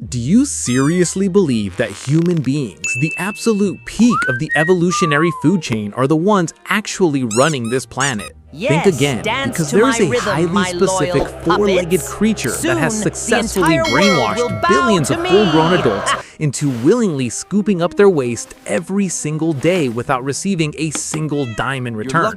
Do you seriously believe that human beings, the absolute peak of the evolutionary food chain, are the ones actually running this planet? Yes, Think again, dance because to there's my a rhythm, highly my specific loyal four-legged puppets. creature that has Soon, successfully the entire world will brainwashed bow billions to of me. full-grown adults into willingly scooping up their waste every single day without receiving a single dime in return.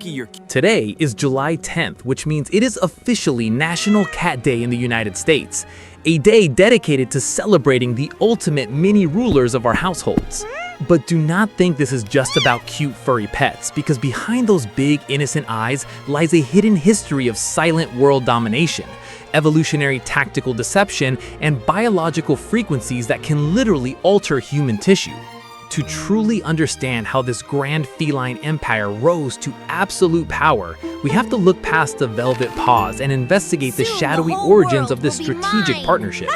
Today is July 10th, which means it is officially National Cat Day in the United States, a day dedicated to celebrating the ultimate mini rulers of our households. But do not think this is just about cute furry pets, because behind those big innocent eyes lies a hidden history of silent world domination, evolutionary tactical deception, and biological frequencies that can literally alter human tissue. To truly understand how this grand feline empire rose to absolute power, we have to look past the velvet paws and investigate the Soon, shadowy the whole origins world of this will be strategic mine. partnership.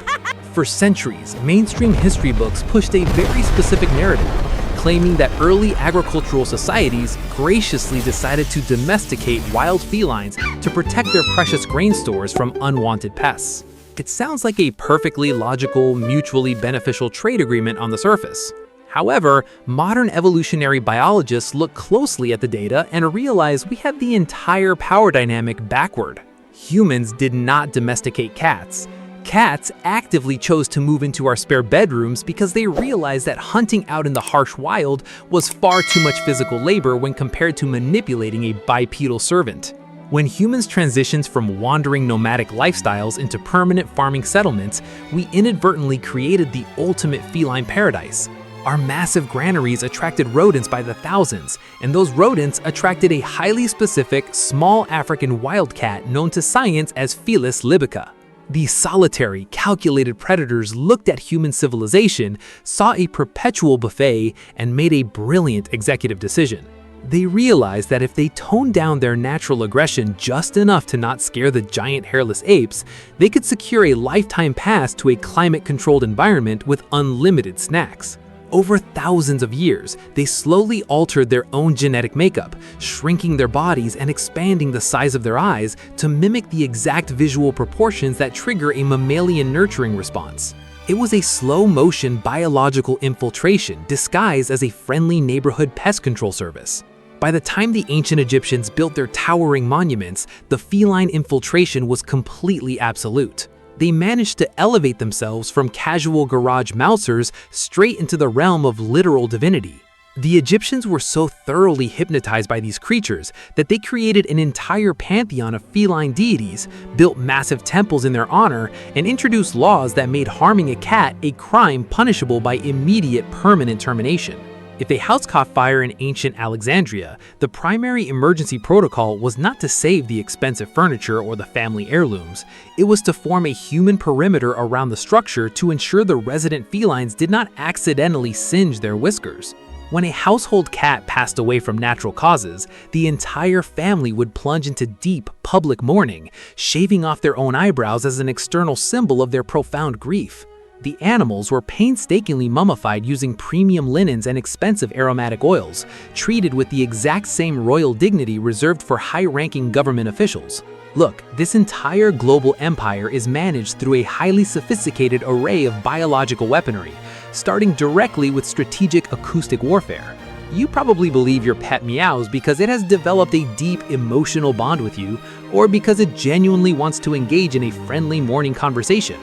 For centuries, mainstream history books pushed a very specific narrative, claiming that early agricultural societies graciously decided to domesticate wild felines to protect their precious grain stores from unwanted pests. It sounds like a perfectly logical, mutually beneficial trade agreement on the surface. However, modern evolutionary biologists look closely at the data and realize we have the entire power dynamic backward. Humans did not domesticate cats. Cats actively chose to move into our spare bedrooms because they realized that hunting out in the harsh wild was far too much physical labor when compared to manipulating a bipedal servant. When humans transitioned from wandering nomadic lifestyles into permanent farming settlements, we inadvertently created the ultimate feline paradise. Our massive granaries attracted rodents by the thousands, and those rodents attracted a highly specific, small African wildcat known to science as Felis libica. These solitary, calculated predators looked at human civilization, saw a perpetual buffet, and made a brilliant executive decision. They realized that if they toned down their natural aggression just enough to not scare the giant hairless apes, they could secure a lifetime pass to a climate-controlled environment with unlimited snacks. Over thousands of years, they slowly altered their own genetic makeup, shrinking their bodies and expanding the size of their eyes to mimic the exact visual proportions that trigger a mammalian nurturing response. It was a slow-motion biological infiltration disguised as a friendly neighborhood pest control service. By the time the ancient Egyptians built their towering monuments, the feline infiltration was completely absolute. They managed to elevate themselves from casual garage mousers straight into the realm of literal divinity. The Egyptians were so thoroughly hypnotized by these creatures that they created an entire pantheon of feline deities, built massive temples in their honor, and introduced laws that made harming a cat a crime punishable by immediate permanent termination. If a house caught fire in ancient Alexandria, the primary emergency protocol was not to save the expensive furniture or the family heirlooms. It was to form a human perimeter around the structure to ensure the resident felines did not accidentally singe their whiskers. When a household cat passed away from natural causes, the entire family would plunge into deep public mourning, shaving off their own eyebrows as an external symbol of their profound grief. The animals were painstakingly mummified using premium linens and expensive aromatic oils, treated with the exact same royal dignity reserved for high-ranking government officials. Look, this entire global empire is managed through a highly sophisticated array of biological weaponry, starting directly with strategic acoustic warfare. You probably believe your pet meows because it has developed a deep emotional bond with you, or because it genuinely wants to engage in a friendly morning conversation.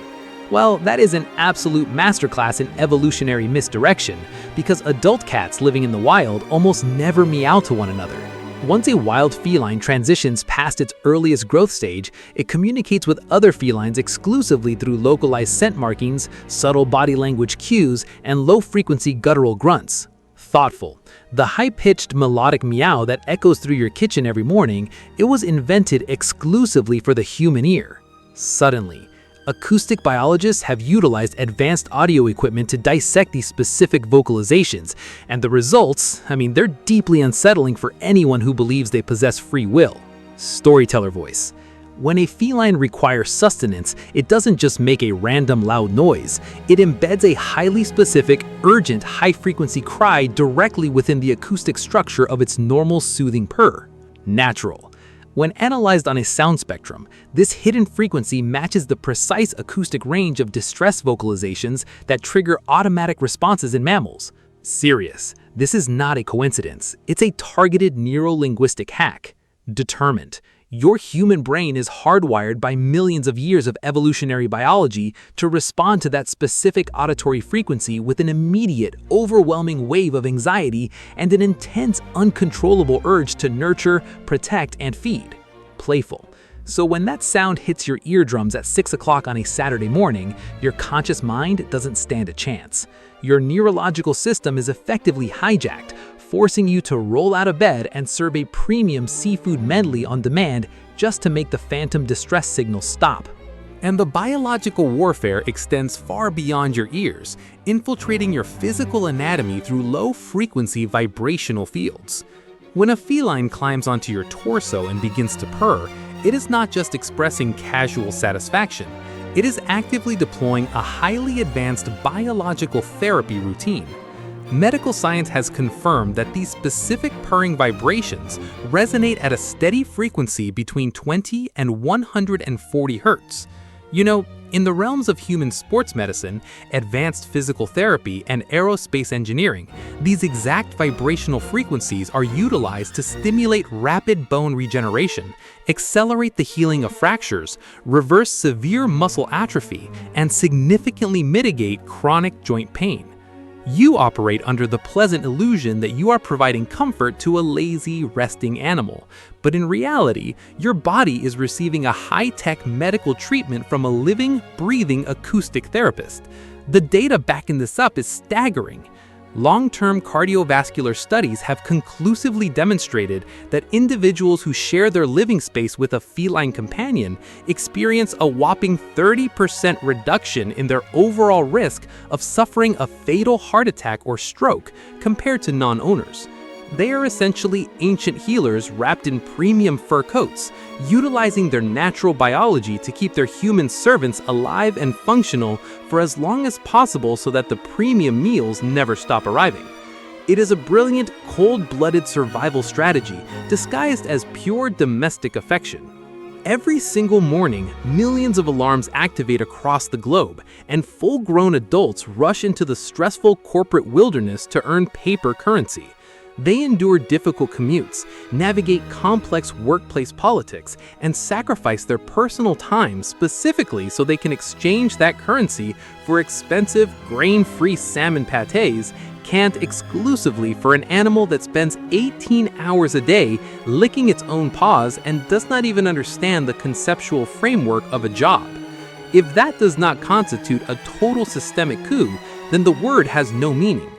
Well, that is an absolute masterclass in evolutionary misdirection, because adult cats living in the wild almost never meow to one another. Once a wild feline transitions past its earliest growth stage, it communicates with other felines exclusively through localized scent markings, subtle body language cues, and low-frequency guttural grunts. Thoughtful. The high-pitched melodic meow that echoes through your kitchen every morning, it was invented exclusively for the human ear. Suddenly, acoustic biologists have utilized advanced audio equipment to dissect these specific vocalizations, and the results, they're deeply unsettling for anyone who believes they possess free will. Storyteller voice. When a feline requires sustenance, it doesn't just make a random loud noise. It embeds a highly specific, urgent, high-frequency cry directly within the acoustic structure of its normal soothing purr. Natural. When analyzed on a sound spectrum, this hidden frequency matches the precise acoustic range of distress vocalizations that trigger automatic responses in mammals. Serious, this is not a coincidence. It's a targeted neuro-linguistic hack. Determined. Your human brain is hardwired by millions of years of evolutionary biology to respond to that specific auditory frequency with an immediate, overwhelming wave of anxiety and an intense, uncontrollable urge to nurture, protect, and feed. Playful. So when that sound hits your eardrums at 6 o'clock on a Saturday morning, your conscious mind doesn't stand a chance. Your neurological system is effectively hijacked, forcing you to roll out of bed and serve a premium seafood medley on demand just to make the phantom distress signal stop. And the biological warfare extends far beyond your ears, infiltrating your physical anatomy through low-frequency vibrational fields. When a feline climbs onto your torso and begins to purr, it is not just expressing casual satisfaction. It is actively deploying a highly advanced biological therapy routine. Medical science has confirmed that these specific purring vibrations resonate at a steady frequency between 20 and 140 Hz. You know, in the realms of human sports medicine, advanced physical therapy, and aerospace engineering, these exact vibrational frequencies are utilized to stimulate rapid bone regeneration, accelerate the healing of fractures, reverse severe muscle atrophy, and significantly mitigate chronic joint pain. You operate under the pleasant illusion that you are providing comfort to a lazy, resting animal. But in reality, your body is receiving a high-tech medical treatment from a living, breathing acoustic therapist. The data backing this up is staggering. Long-term cardiovascular studies have conclusively demonstrated that individuals who share their living space with a feline companion experience a whopping 30% reduction in their overall risk of suffering a fatal heart attack or stroke compared to non-owners. They are essentially ancient healers wrapped in premium fur coats, utilizing their natural biology to keep their human servants alive and functional for as long as possible so that the premium meals never stop arriving. It is a brilliant, cold-blooded survival strategy disguised as pure domestic affection. Every single morning, millions of alarms activate across the globe, and full-grown adults rush into the stressful corporate wilderness to earn paper currency. They endure difficult commutes, navigate complex workplace politics, and sacrifice their personal time specifically so they can exchange that currency for expensive, grain-free salmon pâtés canned exclusively for an animal that spends 18 hours a day licking its own paws and does not even understand the conceptual framework of a job. If that does not constitute a total systemic coup, then the word has no meaning.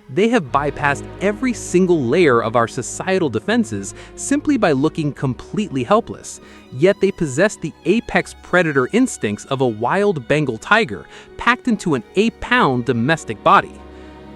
They have bypassed every single layer of our societal defenses simply by looking completely helpless, yet they possess the apex predator instincts of a wild Bengal tiger packed into an 8-pound domestic body.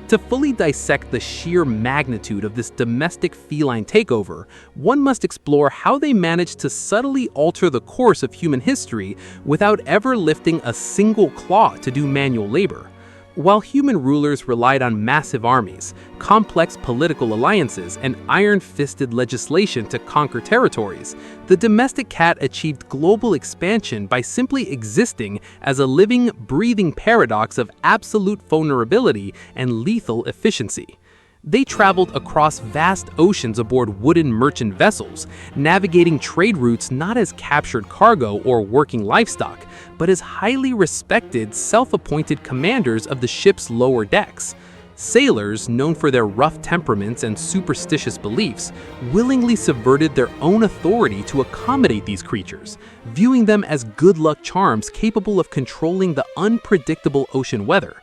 To fully dissect the sheer magnitude of this domestic feline takeover, one must explore how they managed to subtly alter the course of human history without ever lifting a single claw to do manual labor. While human rulers relied on massive armies, complex political alliances, and iron-fisted legislation to conquer territories, the domestic cat achieved global expansion by simply existing as a living, breathing paradox of absolute vulnerability and lethal efficiency. They traveled across vast oceans aboard wooden merchant vessels, navigating trade routes not as captured cargo or working livestock, but as highly respected, self-appointed commanders of the ship's lower decks. Sailors, known for their rough temperaments and superstitious beliefs, willingly subverted their own authority to accommodate these creatures, viewing them as good luck charms capable of controlling the unpredictable ocean weather.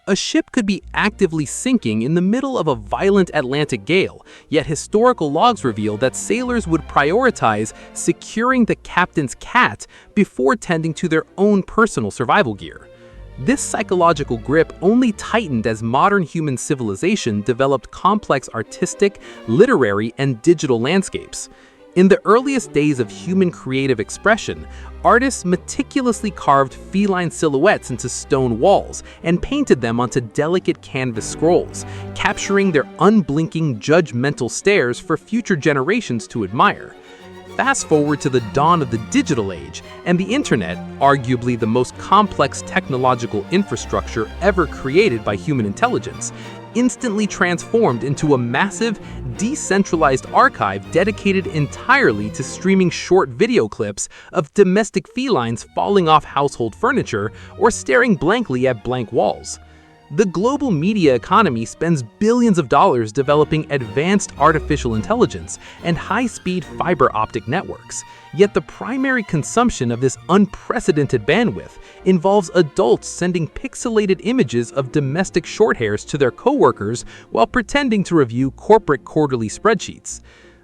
A ship could be actively sinking in the middle of a violent Atlantic gale, yet historical logs reveal that sailors would prioritize securing the captain's cat before tending to their own personal survival gear. This psychological grip only tightened as modern human civilization developed complex artistic, literary, and digital landscapes. In the earliest days of human creative expression, artists meticulously carved feline silhouettes into stone walls and painted them onto delicate canvas scrolls, capturing their unblinking, judgmental stares for future generations to admire. Fast forward to the dawn of the digital age, and the internet, arguably the most complex technological infrastructure ever created by human intelligence, instantly transformed into a massive, decentralized archive dedicated entirely to streaming short video clips of domestic felines falling off household furniture or staring blankly at blank walls. The global media economy spends billions of dollars developing advanced artificial intelligence and high-speed fiber optic networks. Yet the primary consumption of this unprecedented bandwidth involves adults sending pixelated images of domestic shorthairs to their coworkers while pretending to review corporate quarterly spreadsheets.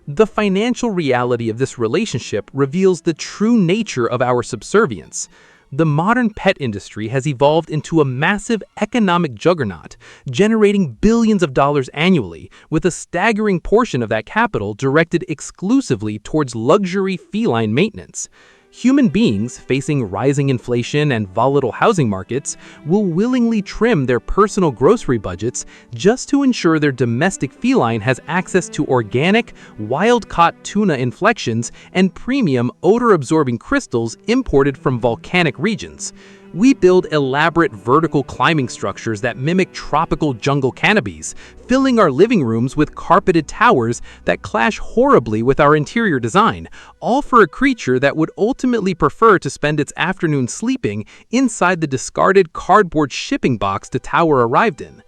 The financial reality of this relationship reveals the true nature of our subservience. The modern pet industry has evolved into a massive economic juggernaut, generating billions of dollars annually, with a staggering portion of that capital directed exclusively towards luxury feline maintenance. Human beings, facing rising inflation and volatile housing markets, will willingly trim their personal grocery budgets just to ensure their domestic feline has access to organic, wild-caught tuna inflections and premium odor-absorbing crystals imported from volcanic regions. We build elaborate vertical climbing structures that mimic tropical jungle canopies, filling our living rooms with carpeted towers that clash horribly with our interior design, all for a creature that would ultimately prefer to spend its afternoon sleeping inside the discarded cardboard shipping box the tower arrived in.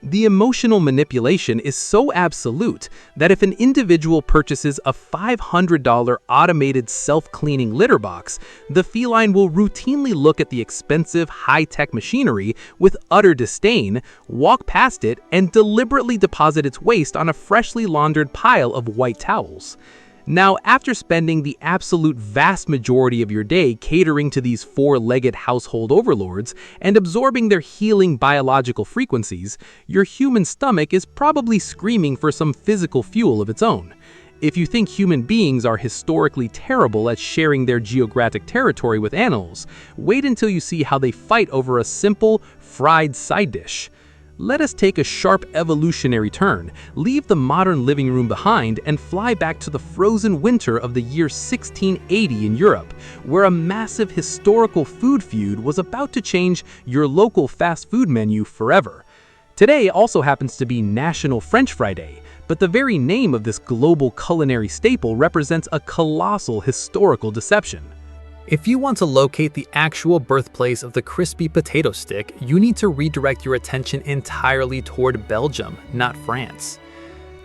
The emotional manipulation is so absolute that if an individual purchases a $500 automated self-cleaning litter box, the feline will routinely look at the expensive, high-tech machinery with utter disdain, walk past it, and deliberately deposit its waste on a freshly laundered pile of white towels. Now, after spending the absolute vast majority of your day catering to these four-legged household overlords and absorbing their healing biological frequencies, your human stomach is probably screaming for some physical fuel of its own. If you think human beings are historically terrible at sharing their geographic territory with animals, wait until you see how they fight over a simple, fried side dish. Let us take a sharp evolutionary turn, leave the modern living room behind, and fly back to the frozen winter of the year 1680 in Europe, where a massive historical food feud was about to change your local fast food menu forever. Today also happens to be National French Fry Day, but the very name of this global culinary staple represents a colossal historical deception. If you want to locate the actual birthplace of the crispy potato stick, you need to redirect your attention entirely toward Belgium, not France.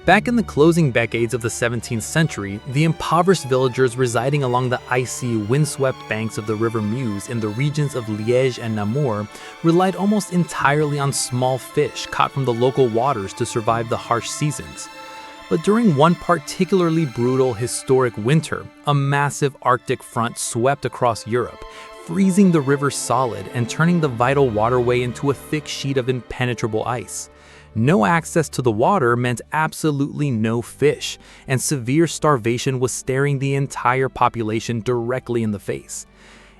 Back in the closing decades of the 17th century, the impoverished villagers residing along the icy, windswept banks of the river Meows in the regions of Liège and Namur relied almost entirely on small fish caught from the local waters to survive the harsh seasons. But during one particularly brutal historic winter, a massive Arctic front swept across Europe, freezing the river solid and turning the vital waterway into a thick sheet of impenetrable ice. No access to the water meant absolutely no fish, and severe starvation was staring the entire population directly in the face.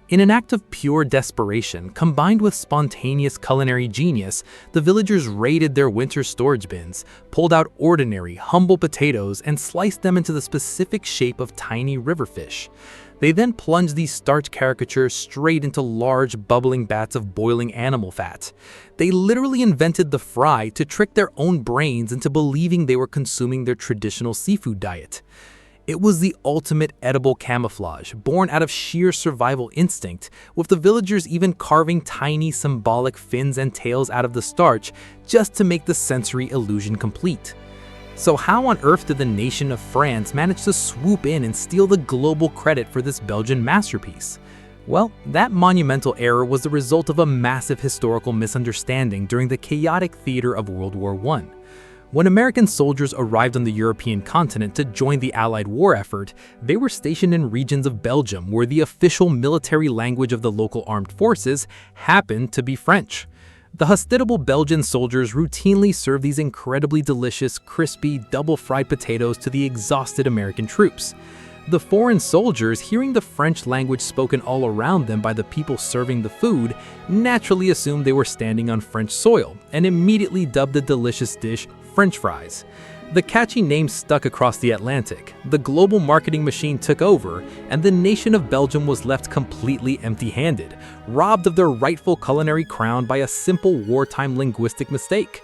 In an act of pure desperation, combined with spontaneous culinary genius, the villagers raided their winter storage bins, pulled out ordinary, humble potatoes, and sliced them into the specific shape of tiny river fish. They then plunged these starch caricatures straight into large, bubbling vats of boiling animal fat. They literally invented the fry to trick their own brains into believing they were consuming their traditional seafood diet. It was the ultimate edible camouflage, born out of sheer survival instinct, with the villagers even carving tiny symbolic fins and tails out of the starch just to make the sensory illusion complete. So how on earth did the nation of France manage to swoop in and steal the global credit for this Belgian masterpiece? Well, that monumental error was the result of a massive historical misunderstanding during the chaotic theater of World War I. When American soldiers arrived on the European continent to join the Allied war effort, they were stationed in regions of Belgium where the official military language of the local armed forces happened to be French. The hospitable Belgian soldiers routinely served these incredibly delicious, crispy, double-fried potatoes to the exhausted American troops. The foreign soldiers, hearing the French language spoken all around them by the people serving the food, naturally assumed they were standing on French soil and immediately dubbed the delicious dish French fries. The catchy name stuck across the Atlantic, the global marketing machine took over, and the nation of Belgium was left completely empty-handed, robbed of their rightful culinary crown by a simple wartime linguistic mistake.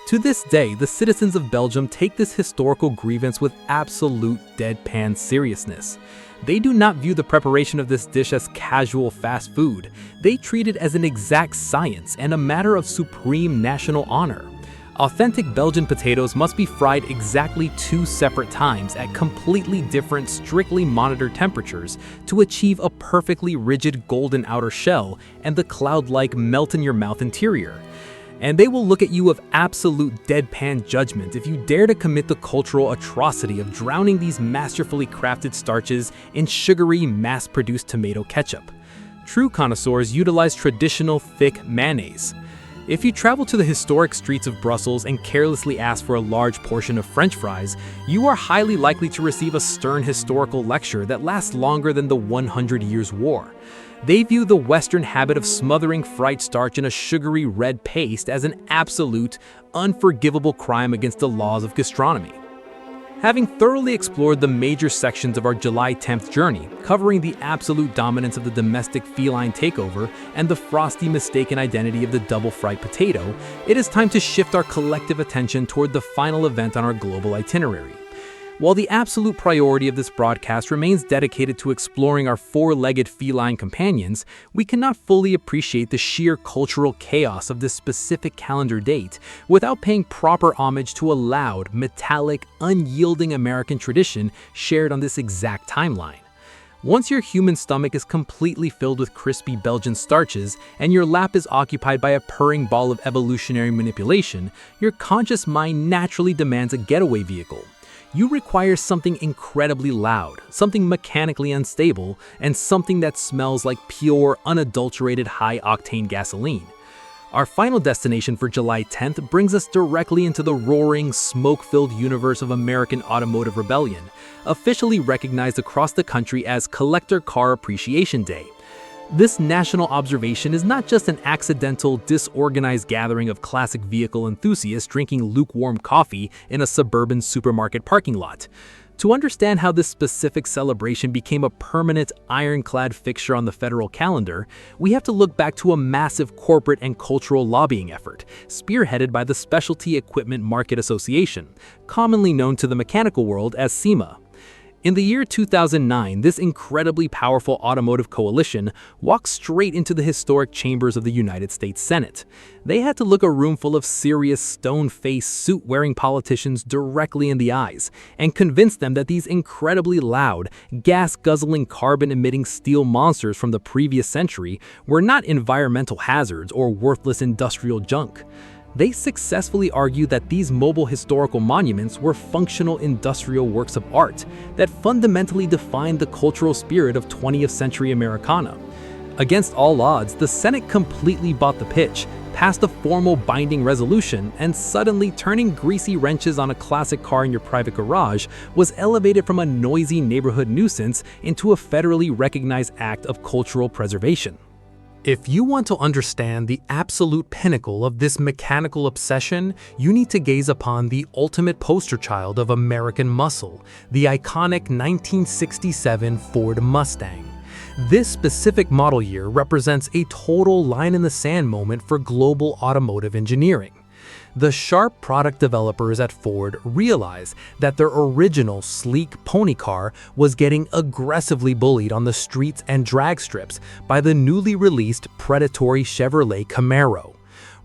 To this day, the citizens of Belgium take this historical grievance with absolute deadpan seriousness. They do not view the preparation of this dish as casual fast food. They treat it as an exact science and a matter of supreme national honor. Authentic Belgian potatoes must be fried exactly 2 separate times at completely different, strictly monitored temperatures to achieve a perfectly rigid golden outer shell and the cloud-like melt-in-your-mouth interior. And they will look at you with absolute deadpan judgment if you dare to commit the cultural atrocity of drowning these masterfully crafted starches in sugary, mass-produced tomato ketchup. True connoisseurs utilize traditional, thick mayonnaise. If you travel to the historic streets of Brussels and carelessly ask for a large portion of French fries, you are highly likely to receive a stern historical lecture that lasts longer than the 100 Years' War. They view the Western habit of smothering fried starch in a sugary red paste as an absolute, unforgivable crime against the laws of gastronomy. Having thoroughly explored the major sections of our July 10th journey, covering the absolute dominance of the domestic feline takeover and the frosty mistaken identity of the double-fried potato, it is time to shift our collective attention toward the final event on our global itinerary. While the absolute priority of this broadcast remains dedicated to exploring our 4-legged feline companions, we cannot fully appreciate the sheer cultural chaos of this specific calendar date without paying proper homage to a loud, metallic, unyielding American tradition shared on this exact timeline. Once your human stomach is completely filled with crispy Belgian starches and your lap is occupied by a purring ball of evolutionary manipulation, your conscious mind naturally demands a getaway vehicle. You require something incredibly loud, something mechanically unstable, and something that smells like pure, unadulterated high-octane gasoline. Our final destination for July 10th brings us directly into the roaring, smoke-filled universe of American automotive rebellion, officially recognized across the country as Collector Car Appreciation Day. This national observation is not just an accidental, disorganized gathering of classic vehicle enthusiasts drinking lukewarm coffee in a suburban supermarket parking lot. To understand how this specific celebration became a permanent, ironclad fixture on the federal calendar, we have to look back to a massive corporate and cultural lobbying effort, spearheaded by the Specialty Equipment Market Association, commonly known to the mechanical world as SEMA. In the year 2009, this incredibly powerful automotive coalition walked straight into the historic chambers of the United States Senate. They had to look a room full of serious, stone-faced, suit-wearing politicians directly in the eyes and convince them that these incredibly loud, gas-guzzling, carbon-emitting steel monsters from the previous century were not environmental hazards or worthless industrial junk. They successfully argued that these mobile historical monuments were functional industrial works of art that fundamentally defined the cultural spirit of 20th century Americana. Against all odds, the Senate completely bought the pitch, passed a formal binding resolution, and suddenly turning greasy wrenches on a classic car in your private garage was elevated from a noisy neighborhood nuisance into a federally recognized act of cultural preservation. If you want to understand the absolute pinnacle of this mechanical obsession, you need to gaze upon the ultimate poster child of American muscle, the iconic 1967 Ford Mustang. This specific model year represents a total line-in-the-sand moment for global automotive engineering. The sharp product developers at Ford realized that their original sleek pony car was getting aggressively bullied on the streets and drag strips by the newly released predatory Chevrolet Camaro.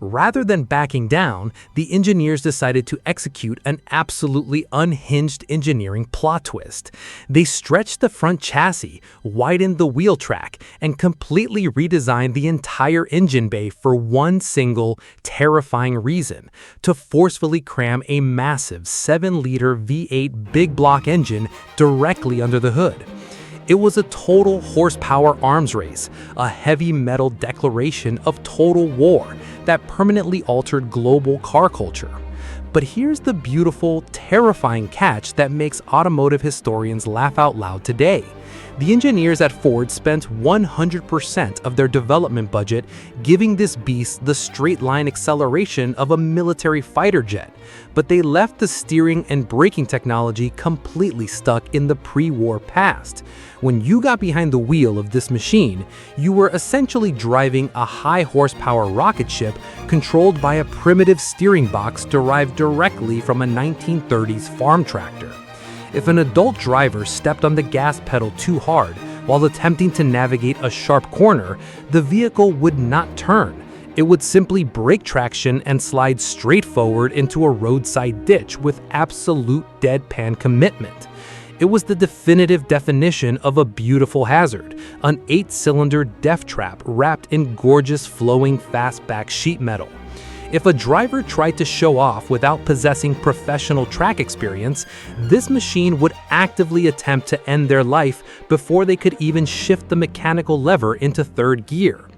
Rather than backing down, the engineers decided to execute an absolutely unhinged engineering plot twist. They stretched the front chassis, widened the wheel track, and completely redesigned the entire engine bay for one single, terrifying reason: to forcefully cram a massive 7-liter V8 big block engine directly under the hood. It was a total horsepower arms race, a heavy metal declaration of total war that permanently altered global car culture. But here's the beautiful, terrifying catch that makes automotive historians laugh out loud today. The engineers at Ford spent 100% of their development budget giving this beast the straight-line acceleration of a military fighter jet, but they left the steering and braking technology completely stuck in the pre-war past. When you got behind the wheel of this machine, you were essentially driving a high-horsepower rocket ship controlled by a primitive steering box derived directly from a 1930s farm tractor. If an adult driver stepped on the gas pedal too hard while attempting to navigate a sharp corner, the vehicle would not turn. It would simply break traction and slide straight forward into a roadside ditch with absolute deadpan commitment. It was the definitive definition of a beautiful hazard, an 8-cylinder death trap wrapped in gorgeous flowing fastback sheet metal. If a driver tried to show off without possessing professional track experience, this machine would actively attempt to end their life before they could even shift the mechanical lever into third gear.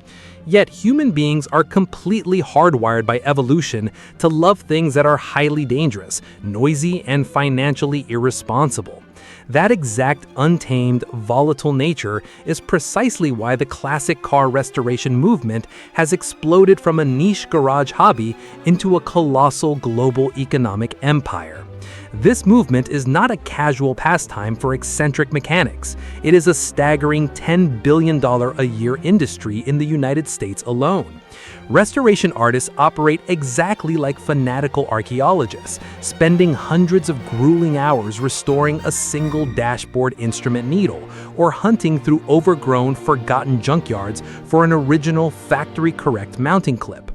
Yet human beings are completely hardwired by evolution to love things that are highly dangerous, noisy, and financially irresponsible. That exact untamed, volatile nature is precisely why the classic car restoration movement has exploded from a niche garage hobby into a colossal global economic empire. This movement is not a casual pastime for eccentric mechanics. It is a staggering $10 billion a year industry in the United States alone. Restoration artists operate exactly like fanatical archaeologists, spending hundreds of grueling hours restoring a single dashboard instrument needle, or hunting through overgrown, forgotten junkyards for an original factory-correct mounting clip.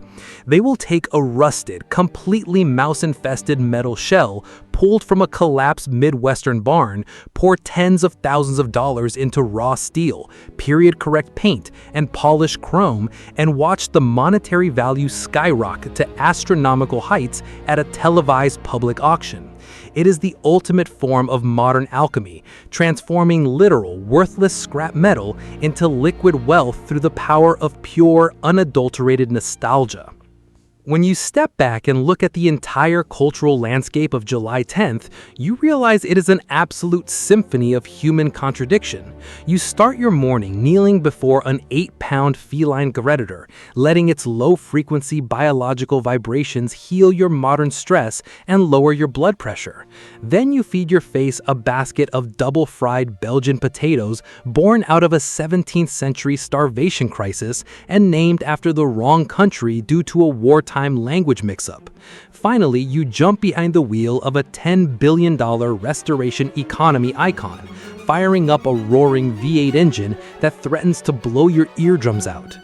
They will take a rusted, completely mouse-infested metal shell pulled from a collapsed Midwestern barn, pour tens of thousands of dollars into raw steel, period-correct paint, and polished chrome, and watch the monetary value skyrocket to astronomical heights at a televised public auction. It is the ultimate form of modern alchemy, transforming literal, worthless scrap metal into liquid wealth through the power of pure, unadulterated nostalgia. When you step back and look at the entire cultural landscape of July 10th, you realize it is an absolute symphony of human contradiction. You start your morning kneeling before an 8-pound feline predator, letting its low-frequency biological vibrations heal your modern stress and lower your blood pressure. Then you feed your face a basket of double-fried Belgian potatoes born out of a 17th century starvation crisis and named after the wrong country due to a wartime language mix-up. Finally, you jump behind the wheel of a $10 billion restoration economy icon, firing up a roaring V8 engine that threatens to blow your eardrums out.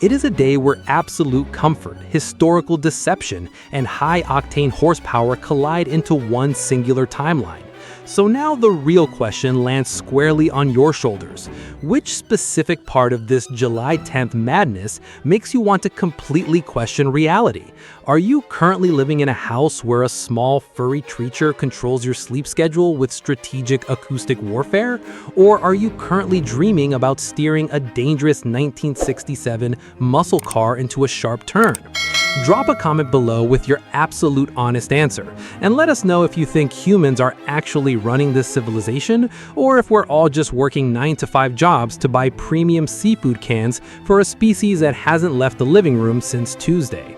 It is a day where absolute comfort, historical deception, and high-octane horsepower collide into one singular timeline. So now the real question lands squarely on your shoulders. Which specific part of this July 10th madness makes you want to completely question reality? Are you currently living in a house where a small furry creature controls your sleep schedule with strategic acoustic warfare? Or are you currently dreaming about steering a dangerous 1967 muscle car into a sharp turn? Drop a comment below with your absolute honest answer, and let us know if you think humans are actually running this civilization, or if we're all just working 9-to-5 jobs to buy premium seafood cans for a species that hasn't left the living room since Tuesday.